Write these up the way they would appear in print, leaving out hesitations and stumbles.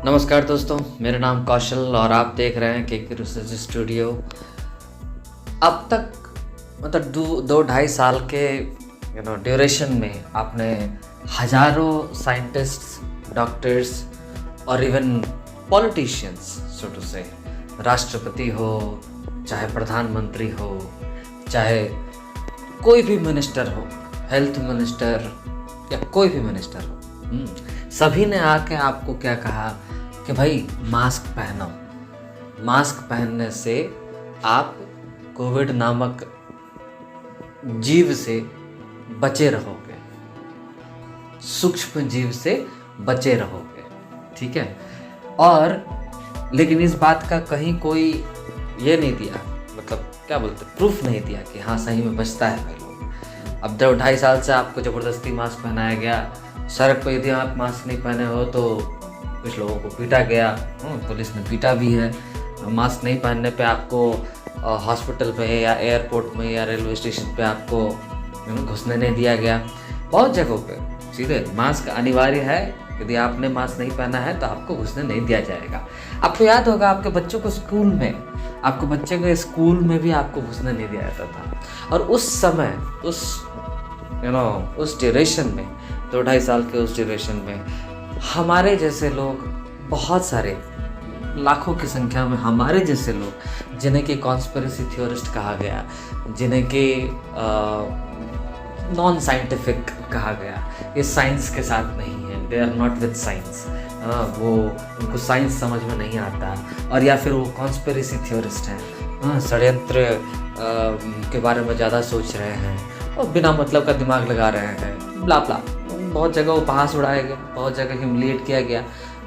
नमस्कार दोस्तों, मेरा नाम कौशल और आप देख रहे हैं के रिसर्च स्टूडियो। अब तक मतलब दो ढाई साल के ड्यूरेशन में आपने हजारों साइंटिस्ट्स, डॉक्टर्स और इवन पॉलिटिशियंस सो टू से, राष्ट्रपति हो, चाहे प्रधानमंत्री हो, चाहे कोई भी मिनिस्टर हो, हेल्थ मिनिस्टर या कोई भी मिनिस्टर हो, सभी ने आके आपको क्या कहा कि भाई मास्क पहनो। मास्क पहनने से आप कोविड नामक जीव से बचे रहोगे, सूक्ष्म जीव से बचे रहोगे, ठीक है। और लेकिन इस बात का कहीं कोई ये नहीं दिया, मतलब क्या बोलते, प्रूफ नहीं दिया कि हाँ सही में बचता है भाई लोग। अब 2-2.5 साल से आपको ज़बरदस्ती मास्क पहनाया गया। सड़क पर यदि आप मास्क नहीं पहने हो तो कुछ लोगों को पीटा गया, पुलिस ने पीटा भी है। मास्क नहीं पहनने पे आपको हॉस्पिटल पे या एयरपोर्ट में या रेलवे स्टेशन पे आपको घुसने नहीं दिया गया। बहुत जगहों पे सीधे मास्क अनिवार्य है, यदि आपने मास्क नहीं पहना है तो आपको घुसने नहीं दिया जाएगा। आपको याद होगा आपके बच्चों को स्कूल में, आपके बच्चे को स्कूल में भी आपको घुसने नहीं दिया जाता था। और उस समय उस ड्यूरेशन में, 2-2.5 साल के उस ड्यूरेशन में हमारे जैसे लोग, बहुत सारे लाखों की संख्या में हमारे जैसे लोग, जिन्हें कि कॉन्स्पिरेसी थ्योरिस्ट कहा गया, जिन्हें कि नॉन साइंटिफिक कहा गया, ये साइंस के साथ नहीं है, they are not with science, वो उनको साइंस समझ में नहीं आता, और या फिर वो कॉन्स्पिरेसी थ्योरिस्ट हैं, षड्यंत्र के बारे में ज़्यादा सोच रहे हैं और बिना मतलब का दिमाग लगा रहे हैं, ब्ला ब्ला। बहुत जगह उपहास उड़ाया गया, बहुत जगह ह्यूमिलिएट किया गया।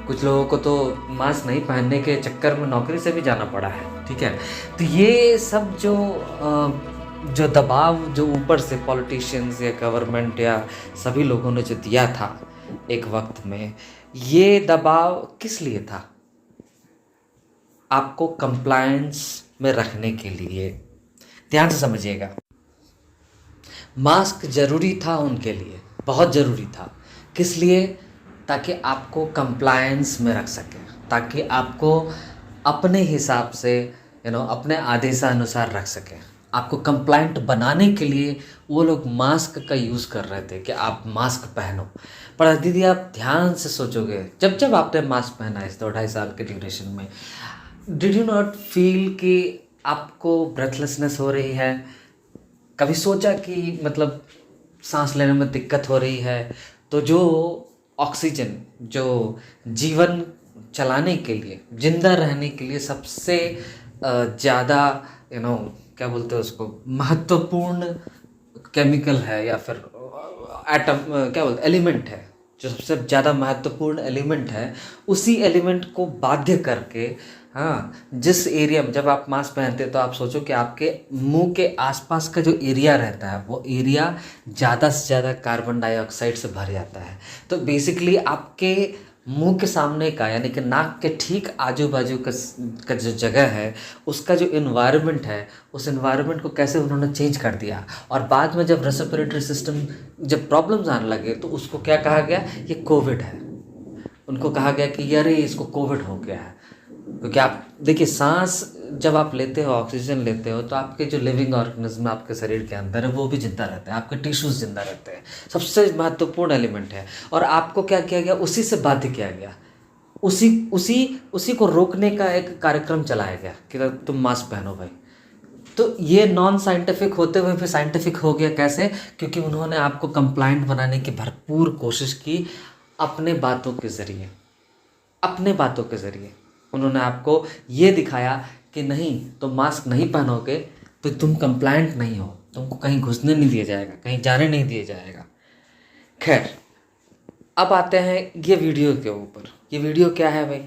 कुछ लोगों को तो मास्क नहीं पहनने के चक्कर में नौकरी से भी जाना पड़ा है, ठीक है। तो ये सब जो दबाव जो ऊपर से पॉलिटिशियंस या गवर्नमेंट या सभी लोगों ने जो दिया था एक वक्त में, ये दबाव किस लिए था? आपको कंप्लायंस में रखने के लिए। ध्यान से समझिएगा, मास्क जरूरी था उनके लिए, बहुत ज़रूरी था। किस लिए? ताकि आपको कंप्लायंस में रख सकें, ताकि आपको अपने हिसाब से अपने आदेशानुसार रख सकें। आपको कंप्लायंट बनाने के लिए वो लोग मास्क का यूज़ कर रहे थे कि आप मास्क पहनो। पर दीदी आप ध्यान से सोचोगे, जब आपने मास्क पहना इस 2-2.5 साल के ड्यूरेशन में, डिड यू नॉट फील कि आपको ब्रेथलेसनेस हो रही है? कभी सोचा कि मतलब सांस लेने में दिक्कत हो रही है? तो जो ऑक्सीजन, जो जीवन चलाने के लिए, जिंदा रहने के लिए सबसे ज़्यादा क्या बोलते हैं उसको, महत्वपूर्ण केमिकल है या फिर एटम, क्या बोलते, एलिमेंट है, जो सबसे ज़्यादा महत्वपूर्ण एलिमेंट है, उसी एलिमेंट को बाध्य करके, जिस एरिया में जब आप मास्क पहनते हैं तो आप सोचो कि आपके मुंह के आसपास का जो एरिया रहता है वो एरिया ज़्यादा से ज़्यादा कार्बन डाइऑक्साइड से भर जाता है। तो बेसिकली आपके मुंह के सामने का, यानी कि नाक के ठीक आजू बाजू का जो जगह है, उसका जो इन्वायरमेंट है, उस इन्वायरमेंट को कैसे उन्होंने चेंज कर दिया। और बाद में जब रेस्पिरेटरी सिस्टम जब प्रॉब्लम्स आने लगे तो उसको क्या कहा गया, ये कोविड है। उनको कहा गया कि यार इसको कोविड हो गया है। क्योंकि आप देखिए, सांस जब आप लेते हो, ऑक्सीजन लेते हो, तो आपके जो लिविंग ऑर्गेनिज्म आपके शरीर के अंदर है वो भी जिंदा रहते हैं, आपके टिश्यूज जिंदा रहते हैं, सबसे महत्वपूर्ण एलिमेंट है। और आपको क्या किया गया, उसी से बाध्य किया गया, उसी को रोकने का एक कार्यक्रम चलाया गया कि तुम मास्क पहनो भाई। तो ये नॉन साइंटिफिक होते हुए फिर साइंटिफिक हो गया। कैसे? क्योंकि उन्होंने आपको कंप्लायंट बनाने की भरपूर कोशिश की, अपने बातों के ज़रिए उन्होंने आपको ये दिखाया कि नहीं, तुम मास्क नहीं पहनोगे तो तुम कंप्लायंट नहीं हो, तुमको कहीं घुसने नहीं दिया जाएगा, कहीं जाने नहीं दिया जाएगा। खैर, अब आते हैं ये वीडियो के ऊपर। ये वीडियो क्या है भाई?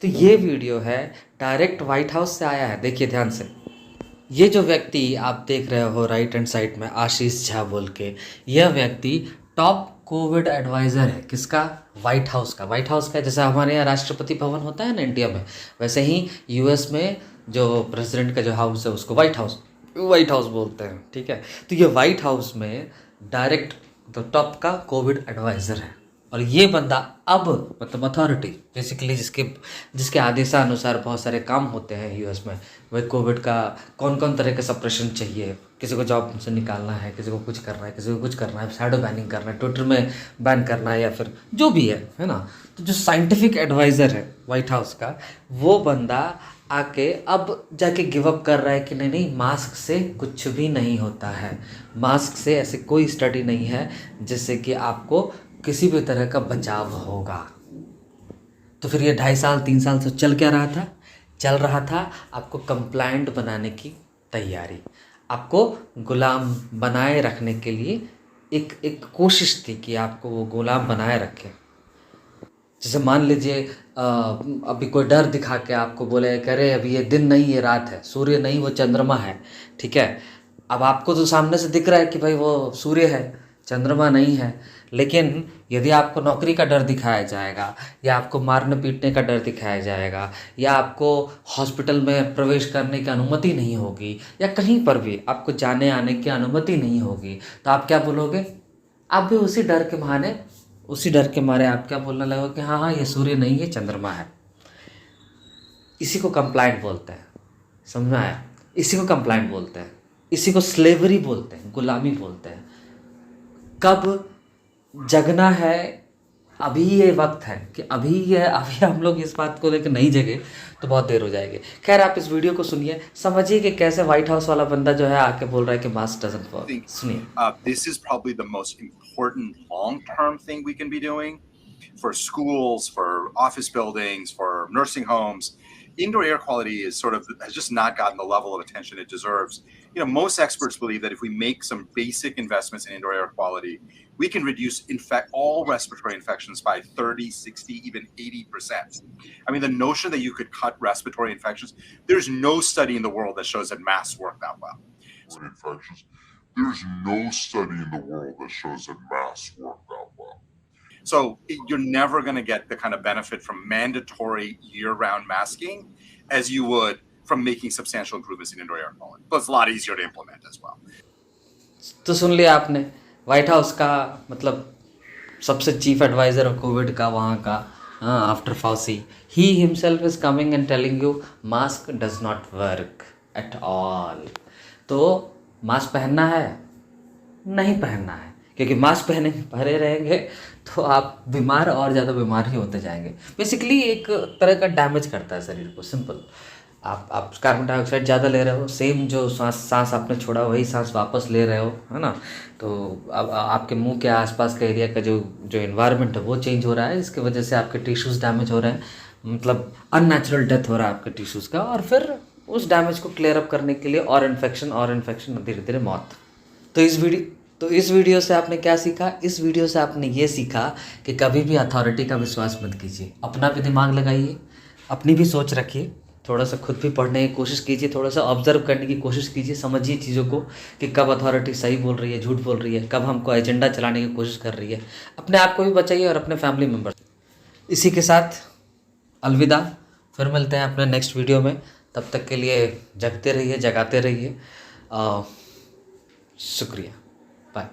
तो ये वीडियो है डायरेक्ट व्हाइट हाउस से आया है। देखिए ध्यान से, ये जो व्यक्ति आप देख रहे हो राइट हैंड साइड में, आशीष झा बोल के, यह व्यक्ति टॉप कोविड एडवाइज़र है। किसका? व्हाइट हाउस का। व्हाइट हाउस का जैसे हमारे यहाँ राष्ट्रपति भवन होता है ना इंडिया में, वैसे ही यूएस में जो प्रेसिडेंट का जो हाउस है उसको व्हाइट हाउस बोलते हैं, ठीक है। तो ये व्हाइट हाउस में डायरेक्ट तो टॉप का कोविड एडवाइज़र है। और ये बंदा अब मतलब अथॉरिटी बेसिकली जिसके आदेशानुसार बहुत सारे काम होते हैं यूएस में, वही कोविड का कौन कौन तरह का सप्रेशन चाहिए, किसी को जॉब से निकालना है, किसी को कुछ करना है, किसी को कुछ करना है, शैडो बैनिंग करना है, ट्विटर में बैन करना है, या फिर जो भी है ना। तो जो साइंटिफिक एडवाइज़र है वाइट हाउस का, वो बंदा आके अब जाके गिव अप कर रहा है कि नहीं नहीं, मास्क से कुछ भी नहीं होता है, मास्क से ऐसे कोई स्टडी नहीं है जिससे कि आपको किसी भी तरह का बचाव होगा। तो फिर ये 2.5 साल 3 साल से चल क्या रहा था? चल रहा था आपको कंप्लायंट बनाने की तैयारी, आपको गुलाम बनाए रखने के लिए एक कोशिश थी कि आपको वो गुलाम बनाए रखे। जैसे मान लीजिए अभी कोई डर दिखा के आपको बोले कि अरे अभी ये दिन नहीं ये रात है, सूर्य नहीं वो चंद्रमा है, ठीक है। अब आपको तो सामने से दिख रहा है कि भाई वो सूर्य है, चंद्रमा नहीं है, लेकिन यदि आपको नौकरी का डर दिखाया जाएगा, या आपको मारने पीटने का डर दिखाया जाएगा, या आपको हॉस्पिटल में प्रवेश करने की अनुमति नहीं होगी, या कहीं पर भी आपको जाने आने की अनुमति नहीं होगी, तो आप क्या बोलोगे? आप भी उसी डर के मारे आप क्या बोलने लगोगे कि हाँ हाँ ये सूर्य नहीं है चंद्रमा है। इसी को कंप्लाइंट बोलते हैं, समझ में आया? इसी को कंप्लाइंट बोलते हैं, इसी को स्लेवरी बोलते हैं, गुलामी बोलते हैं। कब जगना है, अभी ये वक्त है कि अभी हम लोग इस बात को लेकर नहीं जगे तो बहुत देर हो जाएगी। खैर आप इस वीडियो को सुनिए, समझिए कि कैसे व्हाइट हाउस वाला बंदा जो है आके बोल रहा है कि मास्क डजंट वर्क। सुनिए। This is probably the most important long-term thing we can be doing for schools, for office buildings, for nursing homes. Indoor air quality has just not gotten the level of attention it deserves. Most experts believe that if we make some basic investments in indoor air quality, we can reduce all respiratory infections by 30, 60, even 80%. I mean, the notion that you could cut respiratory infections, there's no study in the world that shows that masks work that well. There's no study in the world that shows that masks work that well. So you're never going to get the kind of benefit from mandatory year-round masking as you would from making substantial improvements in indoor air quality. But it's a lot easier to implement as well. तो सुन लिया आपने, white house का मतलब सबसे chief adviser Covid का वहाँ का, after Fauci, he himself is coming and telling you mask does not work at all. तो मास्क पहनना है? नहीं पहनना है, क्योंकि मास्क पहने रहेंगे तो आप बीमार और ज़्यादा बीमार ही होते जाएंगे। बेसिकली एक तरह का डैमेज करता है शरीर को, सिंपल। आप कार्बन डाइऑक्साइड ज़्यादा ले रहे हो, सेम जो सांस आपने छोड़ा वही सांस वापस ले रहे हो, है ना। तो अब आपके मुंह के आसपास का एरिया का जो एनवायरनमेंट है वो चेंज हो रहा है, इसकी वजह से आपके टिश्यूज़ डैमेज हो रहे हैं, मतलब अननेचुरल डेथ हो रहा है आपके टिश्यूज़ का, और फिर उस डैमेज को क्लियर अप करने के लिए और इन्फेक्शन धीरे धीरे मौत। तो इस वीडियो से आपने क्या सीखा? इस वीडियो से आपने ये सीखा कि कभी भी अथॉरिटी का विश्वास मत कीजिए, अपना भी दिमाग लगाइए, अपनी भी सोच रखिए, थोड़ा सा खुद भी पढ़ने की कोशिश कीजिए, थोड़ा सा ऑब्जर्व करने की कोशिश कीजिए, समझिए चीज़ों को कि कब अथॉरिटी सही बोल रही है, झूठ बोल रही है, कब हमको एजेंडा चलाने की कोशिश कर रही है। अपने आप को भी बचाइए और अपने फैमिली मेम्बर। इसी के साथ अलविदा, फिर मिलते हैं अपने नेक्स्ट वीडियो में। तब तक के लिए जगते रहिए, जगाते रहिए। शुक्रिया, बाय।